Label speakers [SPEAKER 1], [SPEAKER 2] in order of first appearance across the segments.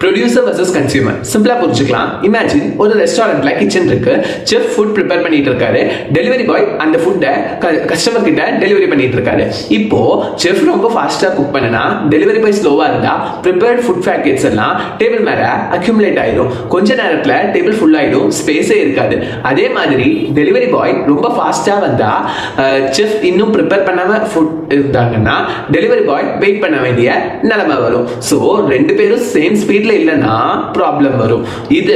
[SPEAKER 1] Producer versus consumer சிம்பிளா புரிஞ்சுக்கலாம். Imagine ஒரு ரெஸ்டாரண்ட்ல கிச்சன் இருக்கு, செஃப் ஃபுட் ப்ரிப்பேர் பண்ணிட்டு இருக்காரு, டெலிவரி பாய் அந்த ஃபுட்டை கஸ்டமர் கிட்ட டெலிவரி பண்ணிட்டு இருக்காரு. இப்போ செஃப் ரொம்ப ஃபாஸ்டா குக் பண்ணனா டெலிவரி பாய் ஸ்லோவா இருந்தா ப்ரிப்பேர்ட் ஃபுட் பேக்கெட்ஸ் எல்லாம் டேபிள் மேல அக்யூமுலேட் ஆயிடும். கொஞ்ச நேரத்துல டேபிள் ஃபுல் ஆயிடும், ஸ்பேஸே இருக்காது. அதே மாதிரி டெலிவரி பாய் ரொம்ப ஃபாஸ்டா வந்தா செஃப் இன்னும் ப்ரிப்பேர் பண்ணாம ஃபுட் இருந்தாங்கன்னா டெலிவரி பாய் வெயிட் பண்ண வேண்டிய நிலைமை வரும். ஸோ ரெண்டு பேரும் சேம் ஸ்பீட்ல இல்லைன்னா ப்ராப்ளம் வரும். இது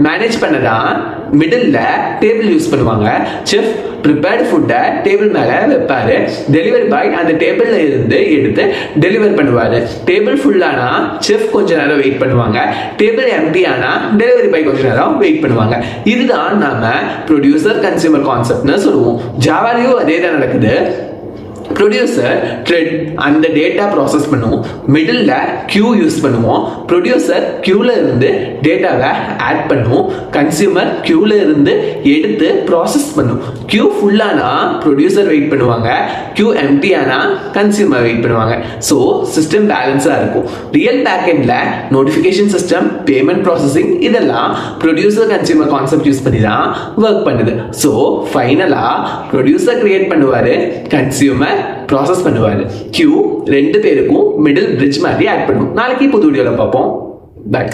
[SPEAKER 1] மேனேஜ் பண்ணதா மிடில் டேபிள் யூஸ் பண்ணுவாங்க. செஃப் ப்ரிப்பேர்டு ஃபுட்டை டேபிள் மேல வைப்பாரு, டெலிவரி பாய் அந்த டேபிள்ல இருந்து எடுத்து டெலிவர் பண்ணுவாரு. டேபிள் ஃபுல்லானா செஃப் கொஞ்ச நேரம் வெயிட் பண்ணுவாங்க, டேபிள் எம்டி ஆனா டெலிவரி பாய் கொஞ்ச நேரம் வெயிட் பண்ணுவாங்க. இதுதான் நாம ப்ரொடியூசர் கன்சியூமர் கான்செப்ட்னு சொல்லுவோம். ஜாவாலையும் அதே தான் நடக்குது. ப்ரொடியூசர் த்ரெட் அந்த டேட்டா ப்ராசஸ் பண்ணுவோம், மிடில் கியூ யூஸ் பண்ணுவோம். ப்ரொடியூசர் கியூல இருந்து டேட்டாவை ஆட் பண்ணுவோம், கன்சியூமர் கியூல இருந்து எடுத்து ப்ராசஸ் பண்ணும். கியூ ஃபுல்லானா ப்ரொடியூசர் வெயிட் பண்ணுவாங்க, கியூ எம்டி ஆனா கன்சியூமர் வெயிட் பண்ணுவாங்க. ஸோ சிஸ்டம் பேலன்ஸாக இருக்கும். ரியல் பேக்கெண்ட்ல நோட்டிஃபிகேஷன் சிஸ்டம், பேமெண்ட் ப்ராசஸிங் இதெல்லாம் ப்ரொடியூசர் கன்சியூமர் கான்செப்ட் யூஸ் பண்ணி தான் ஒர்க் பண்ணுது. ஸோ ஃபைனலாக ப்ரொடியூசர் கிரியேட் பண்ணுவாரு, கன்சியூமர் ப்ராசஸ் பண்ணுவாரு, கியூ ரெண்டு பேருக்கும் மிடில் பிரிட்ஜ் மாதிரி ஆட் பண்ணும். நாளைக்கு புது வீடியோல பார்ப்போம். பை.